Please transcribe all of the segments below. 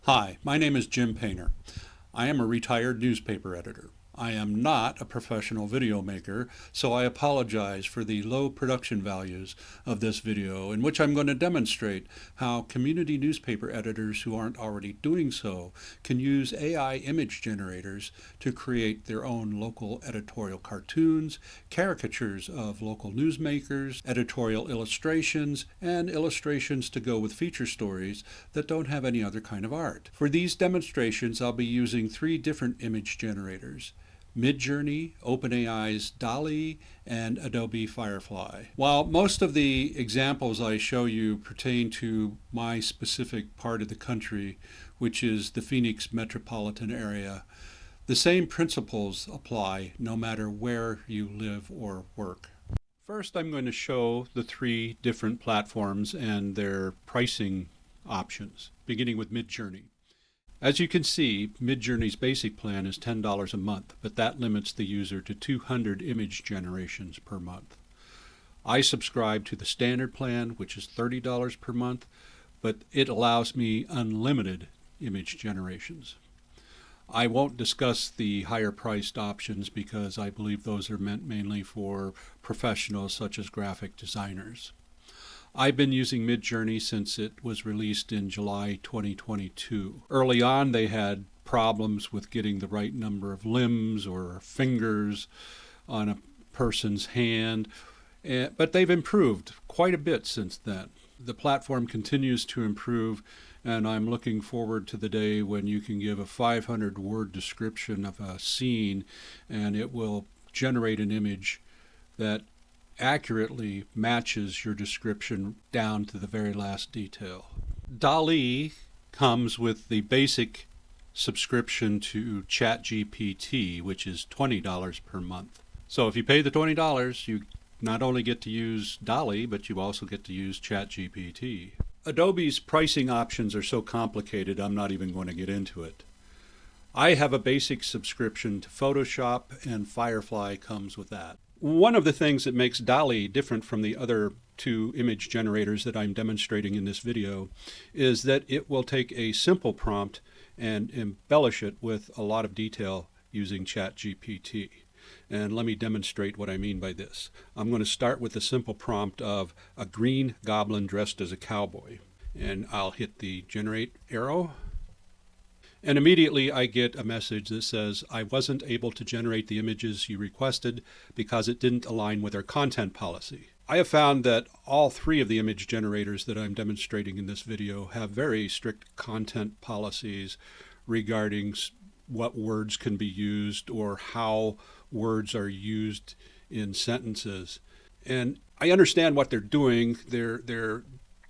Hi, my name is Jim Painter. I am a retired newspaper editor. I am not a professional video maker, so I apologize for the low production values of this video, in which I'm going to demonstrate how community newspaper editors who aren't already doing so can use AI image generators to create their own local editorial cartoons, caricatures of local newsmakers, editorial illustrations, and illustrations to go with feature stories that don't have any other kind of art. For these demonstrations, I'll be using three different image generators: Midjourney, OpenAI's DALL-E, and Adobe Firefly. While most of the examples I show you pertain to my specific part of the country, which is the Phoenix metropolitan area, the same principles apply no matter where you live or work. First, I'm going to show the three different platforms and their pricing options, beginning with Midjourney. As you can see, Midjourney's basic plan is $10 a month, but that limits the user to 200 image generations per month. I subscribe to the standard plan, which is $30 per month, but it allows me unlimited image generations. I won't discuss the higher priced options because I believe those are meant mainly for professionals such as graphic designers. I've been using Midjourney since it was released in July 2022. Early on, they had problems with getting the right number of limbs or fingers on a person's hand, but they've improved quite a bit since then. The platform continues to improve, and I'm looking forward to the day when you can give a 500-word description of a scene and it will generate an image that accurately matches your description down to the very last detail. DALL-E comes with the basic subscription to ChatGPT, which is $20 per month. So if you pay the $20, you not only get to use DALL-E, but you also get to use ChatGPT. Adobe's pricing options are so complicated, I'm not even going to get into it. I have a basic subscription to Photoshop, and Firefly comes with that. One of the things that makes DALL-E different from the other two image generators that I'm demonstrating in this video is that it will take a simple prompt and embellish it with a lot of detail using ChatGPT. And let me demonstrate what I mean by this. I'm going to start with the simple prompt of a green goblin dressed as a cowboy. And I'll hit the generate arrow. And immediately I get a message that says, I wasn't able to generate the images you requested because it didn't align with our content policy. I have found that all three of the image generators that I'm demonstrating in this video have very strict content policies regarding what words can be used or how words are used in sentences. And I understand what they're doing. They're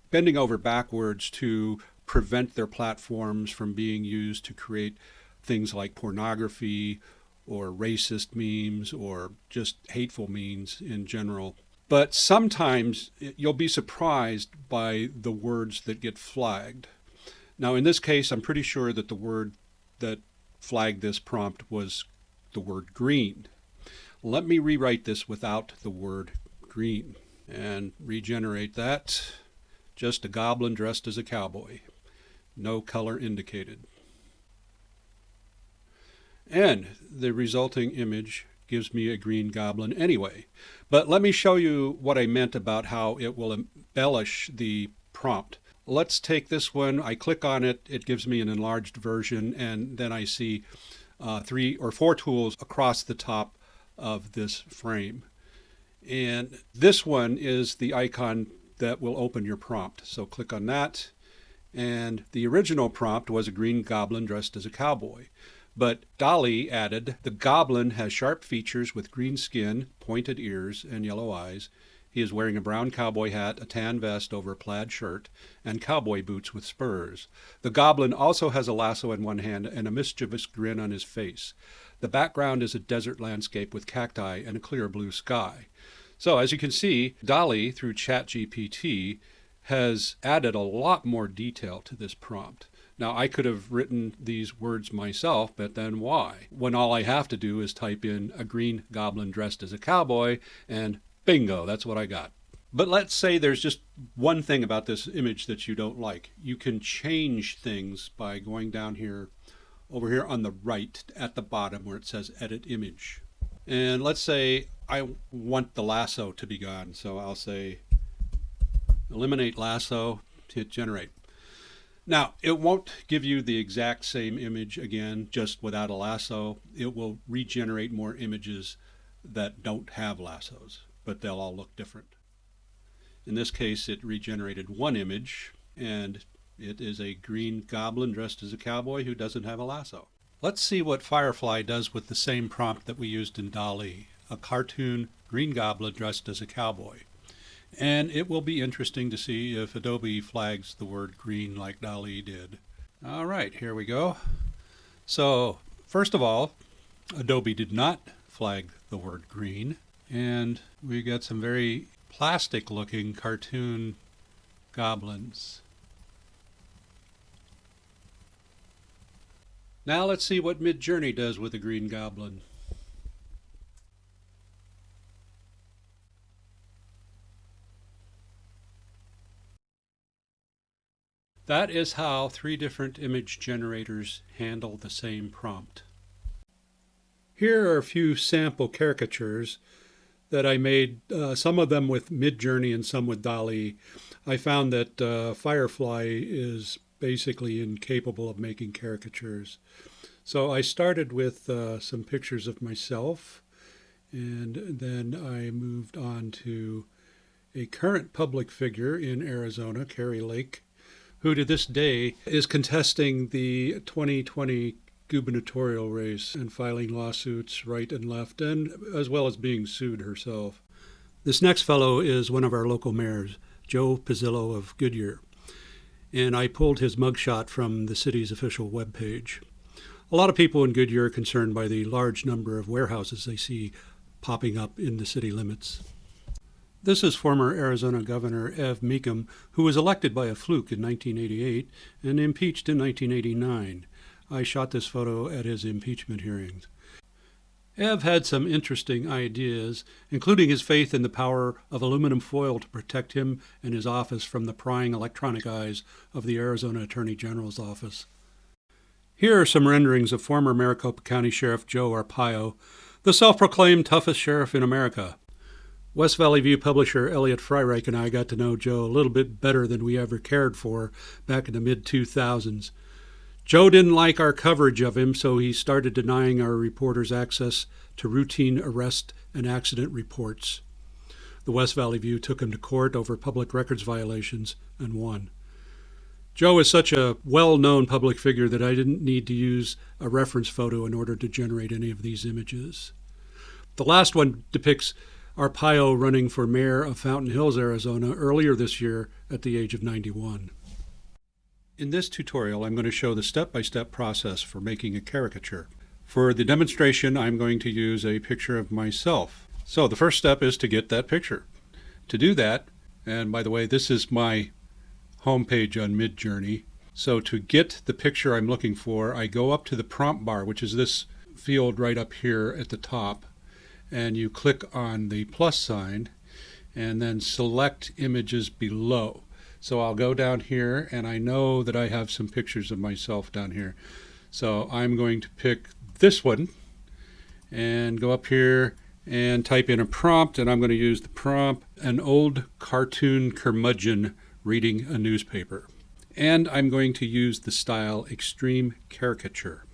bending over backwards to prevent their platforms from being used to create things like pornography or racist memes or just hateful memes in general. But sometimes you'll be surprised by the words that get flagged. Now, in this case, I'm pretty sure that the word that flagged this prompt was the word green. Let me rewrite this without the word green and regenerate that. Just a goblin dressed as a cowboy. No color indicated. And the resulting image gives me a green goblin anyway. But let me show you what I meant about how it will embellish the prompt. Let's take this one. I click on it. It gives me an enlarged version, and then I see 3 or 4 tools across the top of this frame. And this one is the icon that will open your prompt. So click on that. And the original prompt was a green goblin dressed as a cowboy. But DALL-E added, the goblin has sharp features with green skin, pointed ears, and yellow eyes. He is wearing a brown cowboy hat, a tan vest over a plaid shirt, and cowboy boots with spurs. The goblin also has a lasso in one hand and a mischievous grin on his face. The background is a desert landscape with cacti and a clear blue sky. So as you can see, DALL-E, through ChatGPT, has added a lot more detail to this prompt. Now, I could have written these words myself, but then why? When all I have to do is type in a green goblin dressed as a cowboy, and bingo, that's what I got. But let's say there's just one thing about this image that you don't like. You can change things by going down here, over here on the right at the bottom where it says Edit Image. And let's say I want the lasso to be gone. So I'll say Eliminate Lasso, hit Generate. Now, it won't give you the exact same image again, just without a lasso. It will regenerate more images that don't have lassos, but they'll all look different. In this case, it regenerated one image, and it is a green goblin dressed as a cowboy who doesn't have a lasso. Let's see what Firefly does with the same prompt that we used in DALL-E, a cartoon green goblin dressed as a cowboy. And it will be interesting to see if Adobe flags the word green like DALL-E did. All right, here we go. So, first of all, Adobe did not flag the word green, and we got some very plastic-looking cartoon goblins. Now let's see what Midjourney does with a green goblin. That is how 3 different image generators handle the same prompt. Here are a few sample caricatures that I made, some of them with Midjourney and some with DALL-E. I found that Firefly is basically incapable of making caricatures. So I started with some pictures of myself, and then I moved on to a current public figure in Arizona, Kari Lake, who to this day is contesting the 2020 gubernatorial race and filing lawsuits right and left, and as well as being sued herself. This next fellow is one of our local mayors, Joe Pizzillo of Goodyear, and I pulled his mugshot from the city's official webpage. A lot of people in Goodyear are concerned by the large number of warehouses they see popping up in the city limits. This is former Arizona Governor Ev Mecham, who was elected by a fluke in 1988 and impeached in 1989. I shot this photo at his impeachment hearings. Ev had some interesting ideas, including his faith in the power of aluminum foil to protect him and his office from the prying electronic eyes of the Arizona Attorney General's office. Here are some renderings of former Maricopa County Sheriff Joe Arpaio, the self-proclaimed toughest sheriff in America. West Valley View publisher Elliot Freireich and I got to know Joe a little bit better than we ever cared for back in the mid-2000s. Joe didn't like our coverage of him, so he started denying our reporters access to routine arrest and accident reports. The West Valley View took him to court over public records violations and won. Joe is such a well-known public figure that I didn't need to use a reference photo in order to generate any of these images. The last one depicts Arpaio running for mayor of Fountain Hills, Arizona, earlier this year at the age of 91. In this tutorial, I'm going to show the step-by-step process for making a caricature. For the demonstration, I'm going to use a picture of myself. So the first step is to get that picture. To do that, and by the way, this is my homepage on Midjourney. So to get the picture I'm looking for, I go up to the prompt bar, which is this field right up here at the top, and you click on the plus sign and then select images below. So I'll go down here, and I know that I have some pictures of myself down here. So I'm going to pick this one and go up here and type in a prompt, and I'm going to use the prompt, an old cartoon curmudgeon reading a newspaper. And I'm going to use the style Extreme Caricature.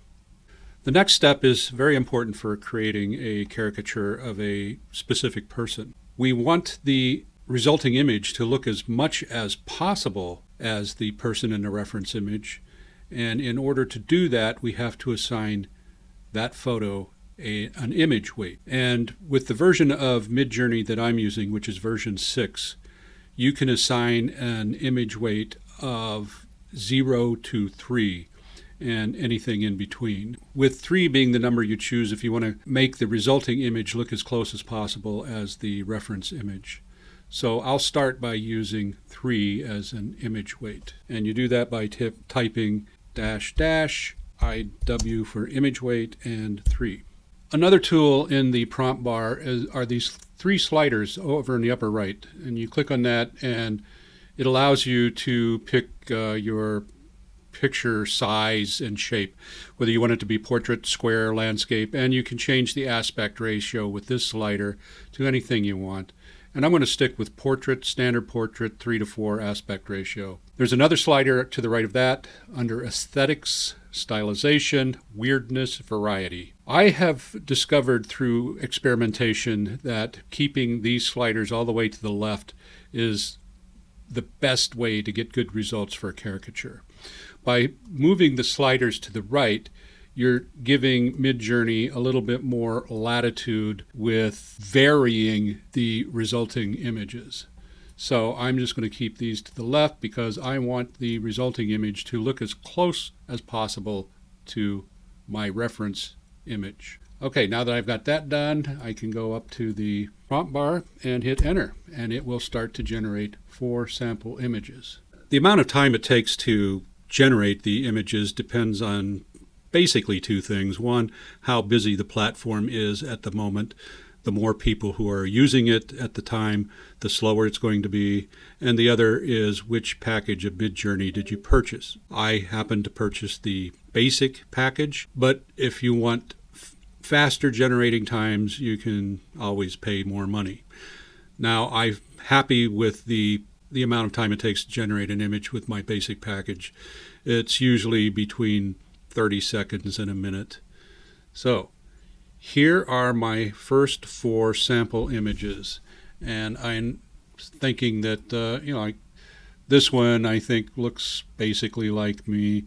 The next step is very important for creating a caricature of a specific person. We want the resulting image to look as much as possible as the person in the reference image, and in order to do that, we have to assign that photo an image weight. And with the version of Midjourney that I'm using, which is version 6, you can assign an image weight of 0 to 3 and anything in between, with 3 being the number you choose if you want to make the resulting image look as close as possible as the reference image. So I'll start by using 3 as an image weight. And you do that by typing --IW for image weight and 3. Another tool in the prompt bar are these three sliders over in the upper right, and you click on that, and it allows you to pick your picture size and shape, whether you want it to be portrait, square, landscape, and you can change the aspect ratio with this slider to anything you want. And I'm going to stick with portrait, standard portrait, 3:4 aspect ratio. There's another slider to the right of that under aesthetics, stylization, weirdness, variety. I have discovered through experimentation that keeping these sliders all the way to the left is the best way to get good results for a caricature. By moving the sliders to the right, you're giving Midjourney a little bit more latitude with varying the resulting images. So I'm just going to keep these to the left because I want the resulting image to look as close as possible to my reference image. Okay, now that I've got that done, I can go up to the prompt bar and hit enter, and it will start to generate 4 sample images. The amount of time it takes to generate the images depends on basically 2 things. One, how busy the platform is at the moment. The more people who are using it at the time, the slower it's going to be. And the other is which package of Midjourney did you purchase? I happened to purchase the basic package, but if you want faster generating times, you can always pay more money. Now, I'm happy with the amount of time it takes to generate an image with my basic package. It's usually between 30 seconds and a minute. So here are my first 4 sample images, and I'm thinking that this one I think looks basically like me,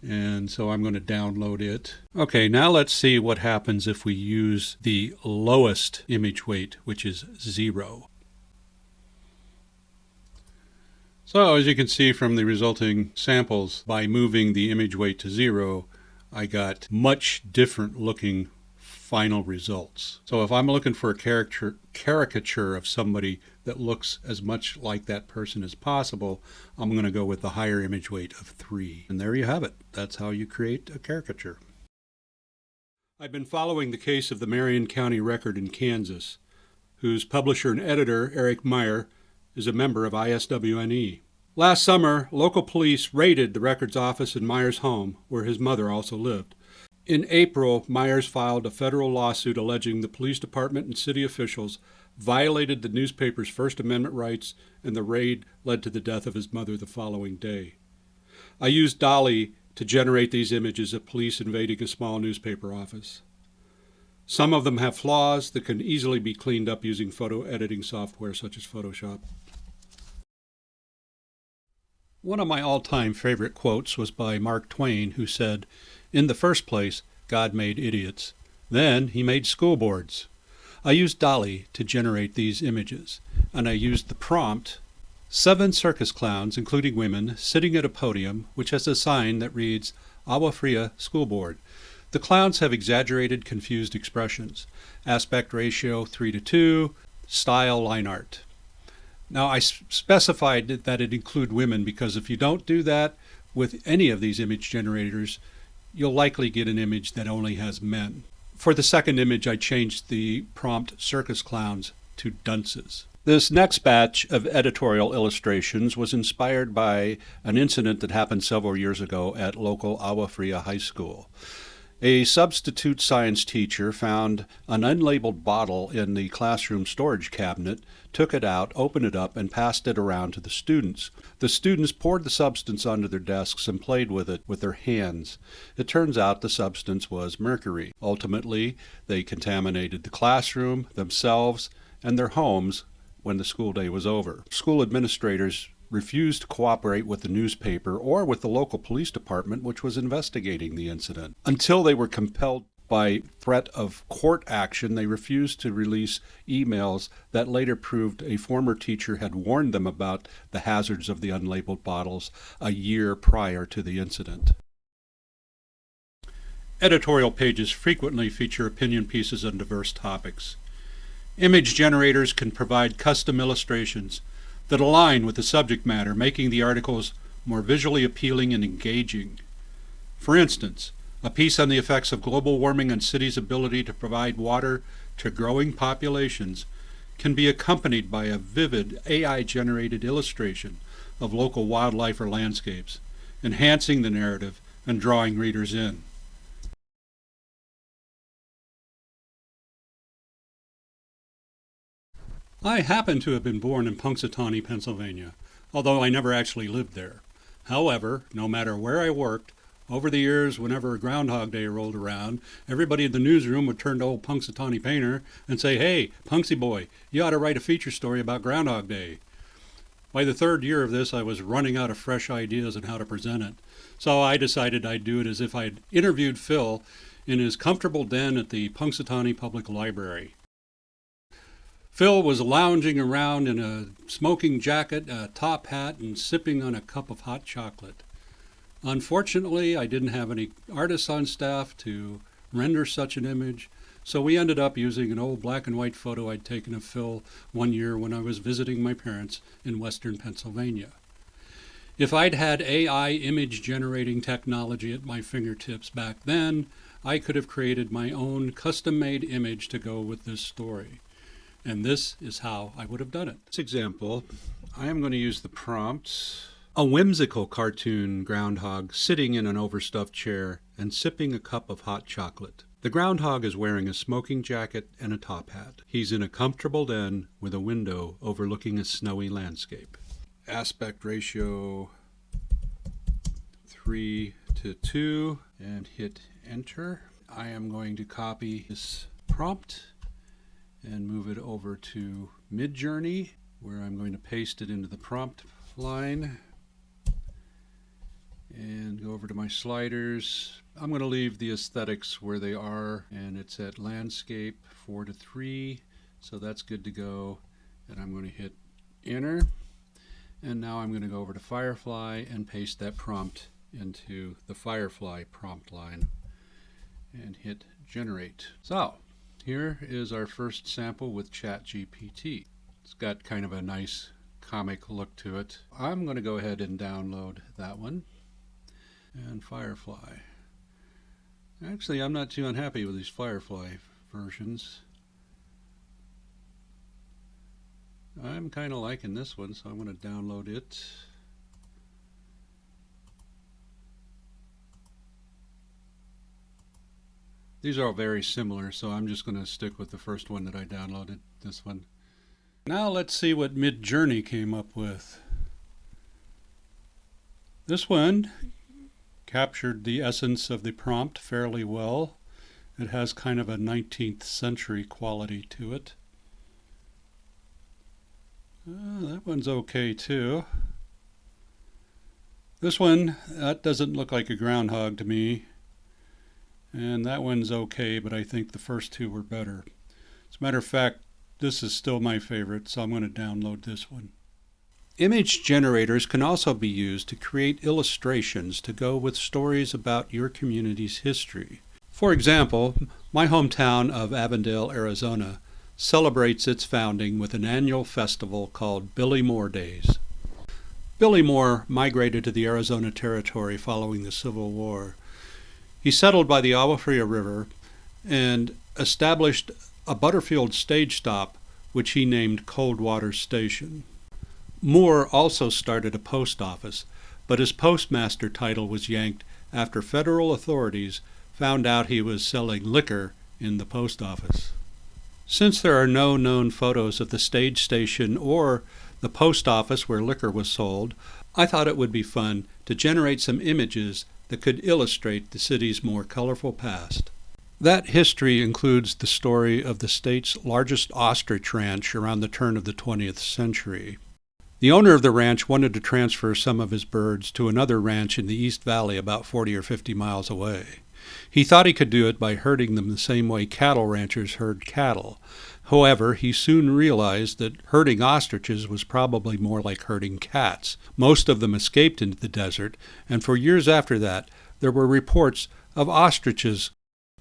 and so I'm going to download it. Okay, now let's see what happens if we use the lowest image weight, which is 0. So as you can see from the resulting samples, by moving the image weight to 0, I got much different looking final results. So if I'm looking for a caricature of somebody that looks as much like that person as possible, I'm going to go with the higher image weight of 3. And there you have it. That's how you create a caricature. I've been following the case of the Marion County Record in Kansas, whose publisher and editor, Eric Meyer, is a member of ISWNE. Last summer, local police raided the Record's office in Meyer's home, where his mother also lived. In April, Myers filed a federal lawsuit alleging the police department and city officials violated the newspaper's First Amendment rights, and the raid led to the death of his mother the following day. I used DALL-E to generate these images of police invading a small newspaper office. Some of them have flaws that can easily be cleaned up using photo editing software such as Photoshop. One of my all-time favorite quotes was by Mark Twain, who said, "In the first place, God made idiots. Then he made school boards." I used DALL-E to generate these images, and I used the prompt, 7 circus clowns, including women, sitting at a podium which has a sign that reads, Agua Fria School Board. The clowns have exaggerated, confused expressions. Aspect ratio 3:2, style line art. Now I specified that it include women because if you don't do that with any of these image generators, you'll likely get an image that only has men. For the second image, I changed the prompt circus clowns to dunces. This next batch of editorial illustrations was inspired by an incident that happened several years ago at local Agua Fria High School. A substitute science teacher found an unlabeled bottle in the classroom storage cabinet, took it out, opened it up, and passed it around to the students. The students poured the substance onto their desks and played with it with their hands. It turns out the substance was mercury. Ultimately, they contaminated the classroom, themselves, and their homes when the school day was over. School administrators refused to cooperate with the newspaper or with the local police department, which was investigating the incident. Until they were compelled by threat of court action, they refused to release emails that later proved a former teacher had warned them about the hazards of the unlabeled bottles a year prior to the incident. Editorial pages frequently feature opinion pieces on diverse topics. Image generators can provide custom illustrations that align with the subject matter, making the articles more visually appealing and engaging. For instance, a piece on the effects of global warming on cities' ability to provide water to growing populations can be accompanied by a vivid AI-generated illustration of local wildlife or landscapes, enhancing the narrative and drawing readers in. I happen to have been born in Punxsutawney, Pennsylvania, although I never actually lived there. However, no matter where I worked, over the years, whenever Groundhog Day rolled around, everybody in the newsroom would turn to old Punxsutawney Painter and say, "Hey, Punxsy boy, you ought to write a feature story about Groundhog Day." By the third year of this, I was running out of fresh ideas on how to present it. So I decided I'd do it as if I'd interviewed Phil in his comfortable den at the Punxsutawney Public Library. Phil was lounging around in a smoking jacket, a top hat, and sipping on a cup of hot chocolate. Unfortunately, I didn't have any artists on staff to render such an image, so we ended up using an old black and white photo I'd taken of Phil one year when I was visiting my parents in western Pennsylvania. If I'd had AI image generating technology at my fingertips back then, I could have created my own custom-made image to go with this story. And this is how I would have done it. This example, I am going to use the prompts. A whimsical cartoon groundhog sitting in an overstuffed chair and sipping a cup of hot chocolate. The groundhog is wearing a smoking jacket and a top hat. He's in a comfortable den with a window overlooking a snowy landscape. Aspect ratio 3:2 and hit enter. I am going to copy this prompt and move it over to Midjourney, where I'm going to paste it into the prompt line and go over to my sliders. I'm going to leave the aesthetics where they are, and it's at landscape 4:3, so that's good to go. And I'm going to hit enter, and now I'm going to go over to Firefly and paste that prompt into the Firefly prompt line and hit generate. So here is our first sample with ChatGPT. It's got kind of a nice comic look to it. I'm going to go ahead and download that one. And Firefly. Actually, I'm not too unhappy with these Firefly versions. I'm kind of liking this one, so I'm going to download it. These are all very similar, so I'm just going to stick with the first one that I downloaded, this one. Now let's see what Midjourney came up with. This one captured the essence of the prompt fairly well. It has kind of a 19th century quality to it. That one's okay too. This one, that doesn't look like a groundhog to me. And that one's okay, but I think the first two were better. As a matter of fact, this is still my favorite, so I'm going to download this one. Image generators can also be used to create illustrations to go with stories about your community's history. For example, my hometown of Avondale, Arizona, celebrates its founding with an annual festival called Billy Moore Days. Billy Moore migrated to the Arizona Territory following the Civil War. He settled by the Agua Fria River and established a Butterfield stage stop, which he named Coldwater Station. Moore also started a post office, but his postmaster title was yanked after federal authorities found out he was selling liquor in the post office. Since there are no known photos of the stage station or the post office where liquor was sold, I thought it would be fun to generate some images that could illustrate the city's more colorful past. That history includes the story of the state's largest ostrich ranch around the turn of the 20th century. The owner of the ranch wanted to transfer some of his birds to another ranch in the East Valley about 40 or 50 miles away. He thought he could do it by herding them the same way cattle ranchers herd cattle. However, he soon realized that herding ostriches was probably more like herding cats. Most of them escaped into the desert, and for years after that, there were reports of ostriches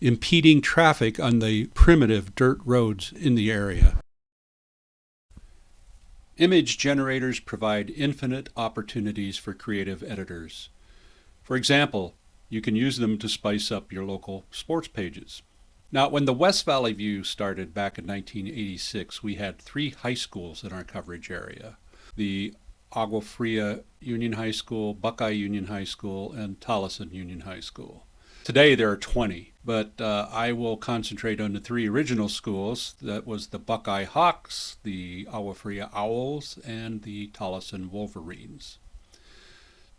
impeding traffic on the primitive dirt roads in the area. Image generators provide infinite opportunities for creative editors. For example, you can use them to spice up your local sports pages. Now, when the West Valley View started back in 1986, we had 3 high schools in our coverage area. The Agua Fria Union High School, Buckeye Union High School, and Tolleson Union High School. Today there are 20, but I will concentrate on the 3 original schools. That was the Buckeye Hawks, the Agua Fria Owls, and the Tolleson Wolverines.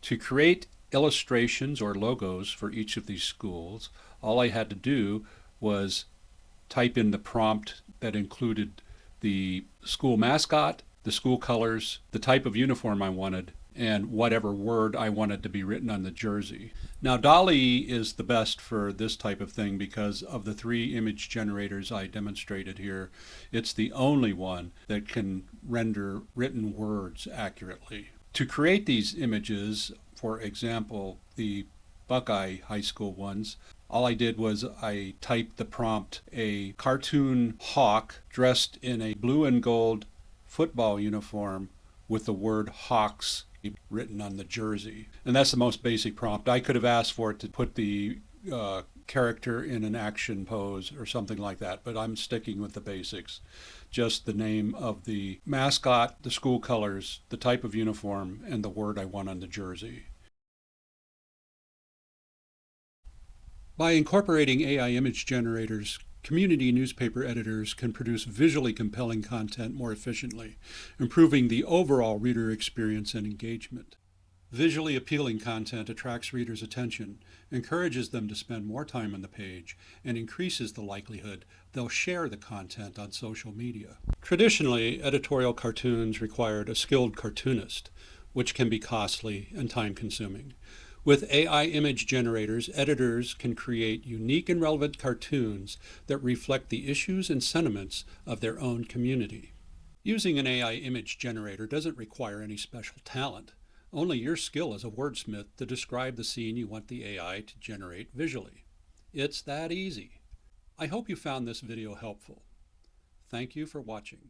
To create illustrations or logos for each of these schools, all I had to do was type in the prompt that included the school mascot, the school colors, the type of uniform I wanted, and whatever word I wanted to be written on the jersey. Now, DALL-E is the best for this type of thing because of the 3 image generators I demonstrated here. It's the only one that can render written words accurately. To create these images, for example, the Buckeye High School ones, all I did was I typed the prompt, a cartoon hawk dressed in a blue and gold football uniform with the word Hawks written on the jersey. And that's the most basic prompt. I could have asked for it to put the character in an action pose or something like that, but I'm sticking with the basics. Just the name of the mascot, the school colors, the type of uniform, and the word I want on the jersey. By incorporating AI image generators, community newspaper editors can produce visually compelling content more efficiently, improving the overall reader experience and engagement. Visually appealing content attracts readers' attention, encourages them to spend more time on the page, and increases the likelihood they'll share the content on social media. Traditionally, editorial cartoons required a skilled cartoonist, which can be costly and time-consuming. With AI image generators, editors can create unique and relevant cartoons that reflect the issues and sentiments of their own community. Using an AI image generator doesn't require any special talent, only your skill as a wordsmith to describe the scene you want the AI to generate visually. It's that easy. I hope you found this video helpful. Thank you for watching.